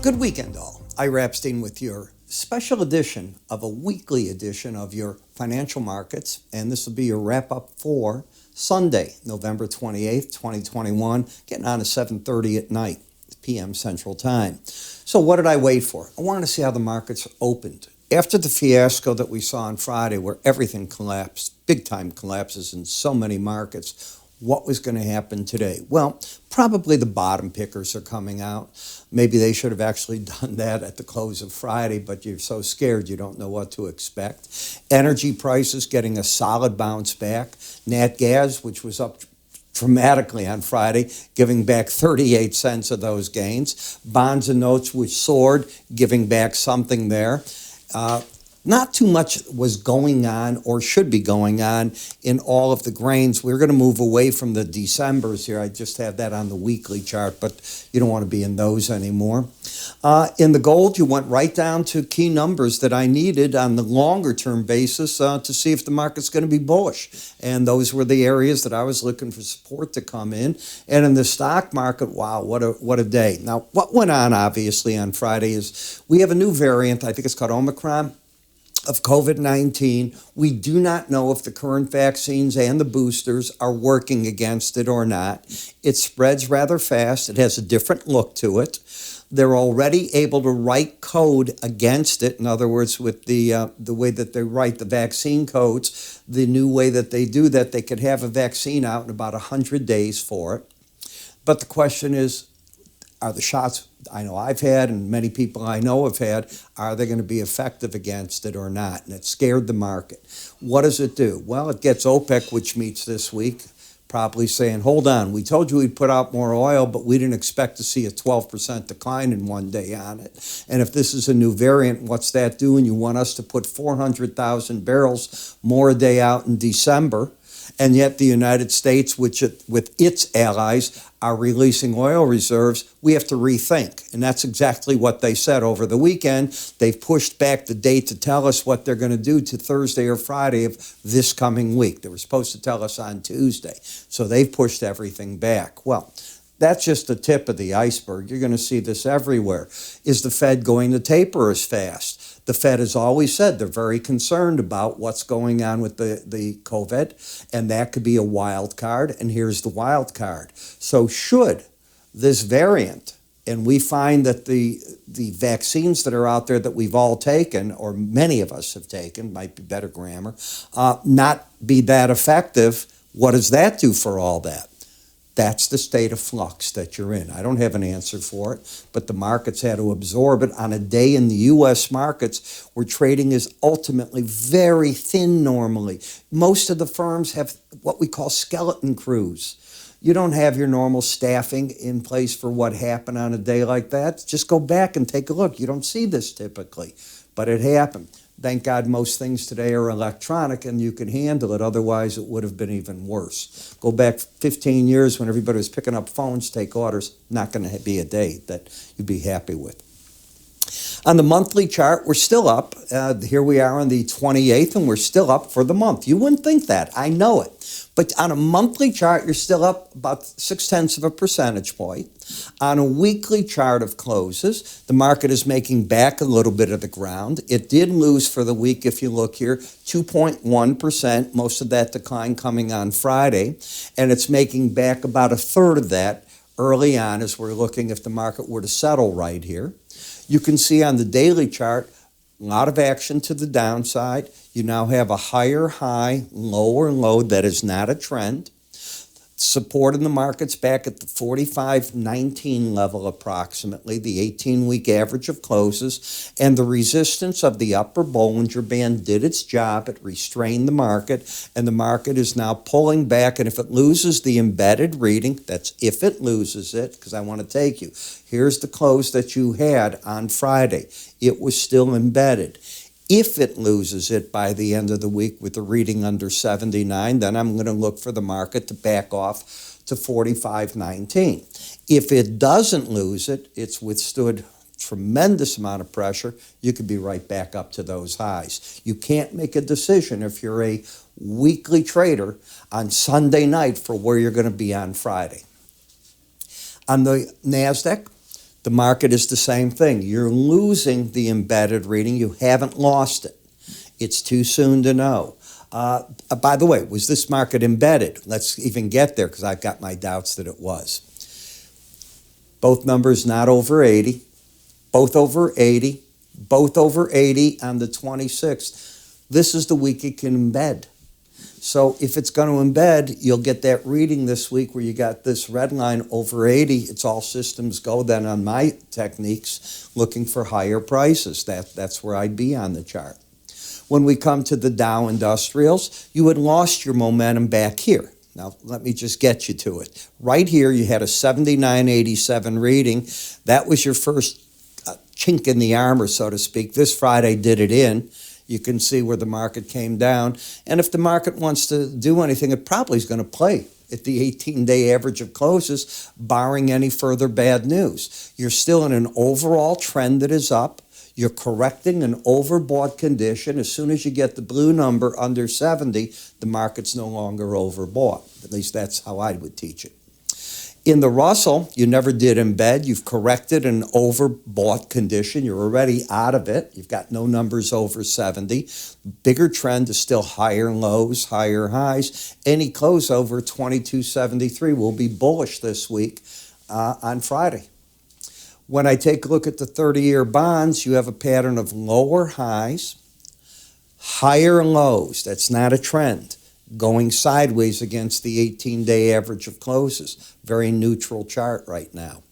Good weekend, all. Ira Epstein with your special edition of a weekly edition of your financial markets, and this will be your wrap-up for Sunday, November 28th, 2021, getting on to 7:30 at night, p.m. Central Time. So what did I wait for? I wanted to see how the markets opened. After the fiasco that we saw on Friday where everything collapsed, big-time collapses in so many markets, what was going to happen today? Well, probably the bottom pickers are coming out. Maybe they should have actually done that at the close of Friday, but you're so scared you don't know what to expect. Energy prices getting a solid bounce back. Nat gas, which was up dramatically on Friday, giving back 38 cents of those gains. Bonds and notes, which soared, giving back something there. Not too much was going on or should be going on in all of the grains. We're going to move away from the Decembers here. I just have that on the weekly chart, but you don't want to be in those anymore. In the gold, you went right down to key numbers that I needed on the longer-term basis to see if the market's going to be bullish. And those were the areas that I was looking for support to come in. And in the stock market, wow, what a day. Now, what went on, obviously, on Friday is we have a new variant. I think it's called Omicron of COVID-19. We do not know if the current vaccines and the boosters are working against it or not. It spreads rather fast. It has a different look to it. They're already able to write code against it. In other words, with the way that they write the vaccine codes, the new way that they do that, they could have a vaccine out in about 100 days for it. But the question is, are the shots I know I've had and many people I know have had, are they going to be effective against it or not? And it scared the market. What does it do? Well, it gets OPEC, which meets this week, probably saying, hold on, we told you we'd put out more oil, but we didn't expect to see a 12% decline in one day on it. And if this is a new variant, what's that doing? You want us to put 400,000 barrels more a day out in December, and yet the United States, which with its allies, are releasing oil reserves, we have to rethink. And that's exactly what they said over the weekend. They've pushed back the date to tell us what they're going to do to Thursday or Friday of this coming week. They were supposed to tell us on Tuesday. So they've pushed everything back. Well, that's just the tip of the iceberg. You're going to see this everywhere. Is the Fed going to taper as fast? The Fed has always said they're very concerned about what's going on with the COVID, and that could be a wild card, and here's the wild card. So should this variant, and we find that the vaccines that are out there that we've all taken, or many of us have taken, might be better grammar, not be that effective, what does that do for all that? That's the state of flux that you're in. I don't have an answer for it, but the markets had to absorb it on a day in the U.S. markets where trading is ultimately very thin normally. Most of the firms have what we call skeleton crews. You don't have your normal staffing in place for what happened on a day like that. Just go back and take a look. You don't see this typically, but it happened. Thank God most things today are electronic and you can handle it. Otherwise, it would have been even worse. Go back 15 years when everybody was picking up phones, take orders. Not going to be a day that you'd be happy with. On the monthly chart, we're still up. Here we are on the 28th, and we're still up for the month. You wouldn't think that. I know it. But on a monthly chart, you're still up about 0.6 of a percentage point. On a weekly chart of closes, the market is making back a little bit of the ground. It did lose for the week, if you look here, 2.1%, most of that decline coming on Friday. And it's making back about a third of that early on as we're looking if the market were to settle right here. You can see on the daily chart, a lot of action to the downside. You now have a higher high, lower low that is not a trend. Support in the markets back at the 45.19 level approximately, the 18-week average of closes, and the resistance of the upper Bollinger Band did its job. It restrained the market, and the market is now pulling back, and if it loses the embedded reading, that's if it loses it, because I want to take you. Here's the close that you had on Friday. It was still embedded. If it loses it by the end of the week with a reading under 79, then I'm going to look for the market to back off to 45.19. If it doesn't lose it, it's withstood tremendous amount of pressure. You could be right back up to those highs. You can't make a decision if you're a weekly trader on Sunday night for where you're going to be on Friday. On the NASDAQ, The market is the same thing. You're losing the embedded reading. You haven't lost it. It's too soon to know. By the way, was this market embedded? Let's even get there because I've got my doubts that it was. Both numbers not over 80. Both over 80. Both over 80 on the 26th. This is the week it can embed. So if it's going to embed, you'll get that reading this week where you got this red line over 80. It's all systems go then on my techniques looking for higher prices. That's where I'd be on the chart. When we come to the Dow Industrials, you had lost your momentum back here. Now, let me just get you to it. Right here, you had a 79.87 reading. That was your first chink in the armor, so to speak. This Friday did it in. You can see where the market came down. And if the market wants to do anything, it probably is going to play at the 18-day average of closes, barring any further bad news. You're still in an overall trend that is up. You're correcting an overbought condition. As soon as you get the blue number under 70, the market's no longer overbought. At least that's how I would teach it. In the Russell, you never did embed. You've corrected an overbought condition. You're already out of it. You've got no numbers over 70. Bigger trend is still higher lows, higher highs. Any close over 22.73 will be bullish this week on Friday. When I take a look at the 30-year bonds, you have a pattern of lower highs, higher lows. That's not a trend. Going sideways against the 18-day average of closes. Very neutral chart right now.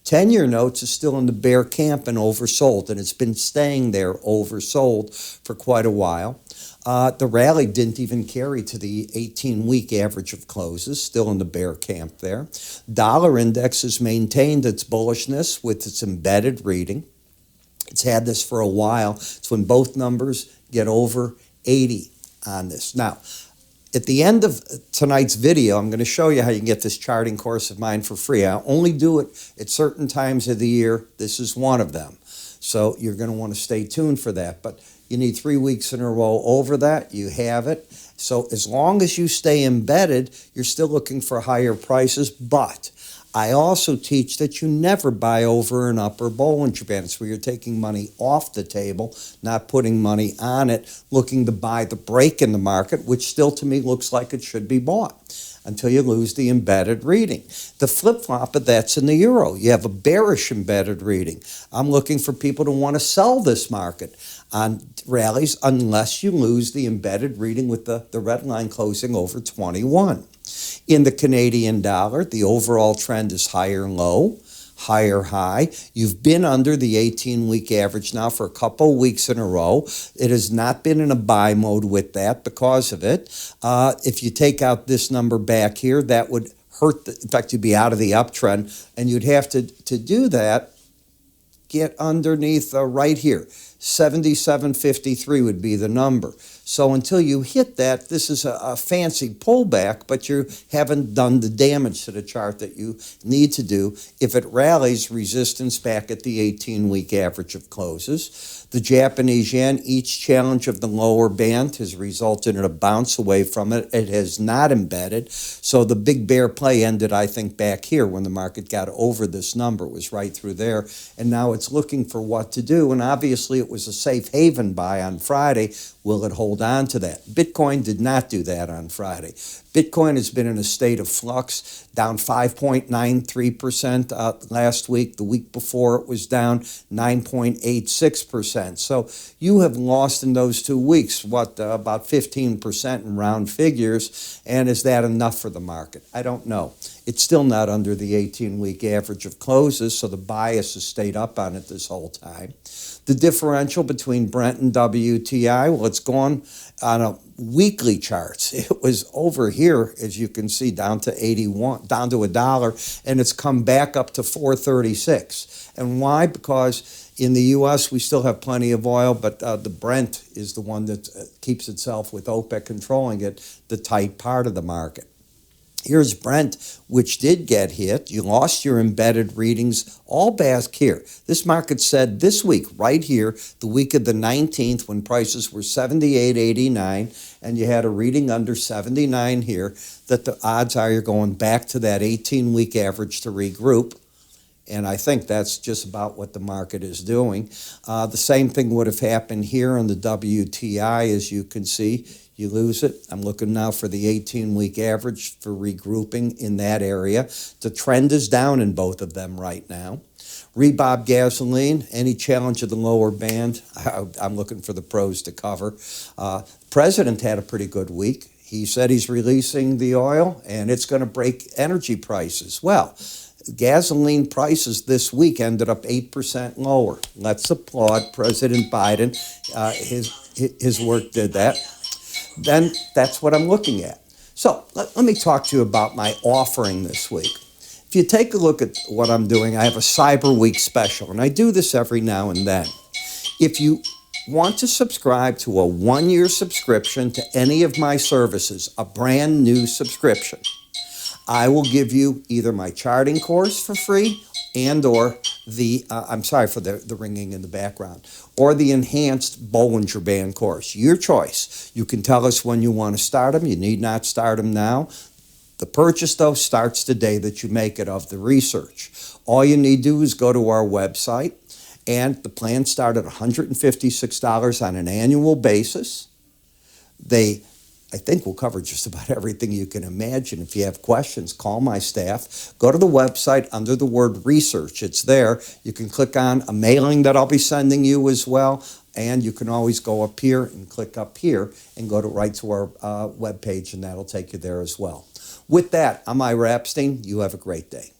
10-year notes is still in the bear camp and oversold, and it's been staying there oversold for quite a while. The rally didn't even carry to the 18-week average of closes, still in the bear camp there. Dollar index has maintained its bullishness with its embedded reading. It's had this for a while. It's when both numbers get over 80 on this. Now, at the end of tonight's video, I'm going to show you how you can get this charting course of mine for free. I only do it at certain times of the year. This is one of them. So you're going to want to stay tuned for that. But you need 3 weeks in a row over that. You have it. So as long as you stay embedded, you're still looking for higher prices. But I also teach that you never buy over an upper Bollinger Band. It's where you're taking money off the table, not putting money on it, looking to buy the break in the market, which still to me looks like it should be bought until you lose the embedded reading. The flip-flop of that's in the euro. You have a bearish embedded reading. I'm looking for people to want to sell this market on rallies unless you lose the embedded reading with the red line closing over 21. In the Canadian dollar, the overall trend is higher low, higher high. You've been under the 18-week average now for a couple weeks in a row. It has not been in a buy mode with that because of it. If you take out this number back here, that would hurt. In fact, you'd be out of the uptrend, and you'd have to do that, get underneath right here. 77.53 would be the number. So until you hit that, this is a fancy pullback, but you haven't done the damage to the chart that you need to do. If it rallies, resistance back at the 18-week average of closes. The Japanese yen, each challenge of the lower band has resulted in a bounce away from it. It has not embedded. So the big bear play ended, I think, back here when the market got over this number. It was right through there. And now it's looking for what to do. And obviously it was a safe haven buy on Friday. Will it hold on to that? Bitcoin did not do that on Friday. Bitcoin has been in a state of flux, down 5.93% last week. The week before it was down 9.86%. So you have lost in those 2 weeks, about 15% in round figures. And is that enough for the market? I don't know. It's still not under the 18-week average of closes, so the bias has stayed up on it this whole time. The differential between Brent and WTI, well, it's gone on a weekly charts. It was over here, as you can see, down to 81, down to $1, and it's come back up to 4.36. And why? Because in the U.S., we still have plenty of oil, but the Brent is the one that keeps itself, with OPEC controlling it, the tight part of the market. Here's Brent, which did get hit. You lost your embedded readings all back here. This market said this week, right here, the week of the 19th, when prices were 78.89, and you had a reading under 79 here, that the odds are you're going back to that 18-week average to regroup. And I think that's just about what the market is doing. The same thing would have happened here on the WTI, as you can see. You lose it. I'm looking now for the 18-week average for regrouping in that area. The trend is down in both of them right now. Rebob gasoline, any challenge of the lower band, I'm looking for the pros to cover. President had a pretty good week. He said he's releasing the oil and it's going to break energy prices. Well, gasoline prices this week ended up 8% lower. Let's applaud President Biden. His work did that. Then that's what I'm looking at. So let me talk to you about my offering this week. If you take a look at what I'm doing, I have a Cyber Week special, and I do this every now and then. If you want to subscribe to a 1-year subscription to any of my services, a brand new subscription, I will give you either my charting course for free and or the, I'm sorry for the ringing in the background, or the enhanced Bollinger Band course. Your choice. You can tell us when you want to start them. You need not start them now. The purchase, though, starts the day that you make it of the research. All you need to do is go to our website, and the plans start at $156 on an annual basis. They, I think, will cover just about everything you can imagine. If you have questions, call my staff. Go to the website under the word research. It's there. You can click on a mailing that I'll be sending you as well. And you can always go up here and click up here and go right to our webpage, and that'll take you there as well. With that, I'm Ira Epstein. You have a great day.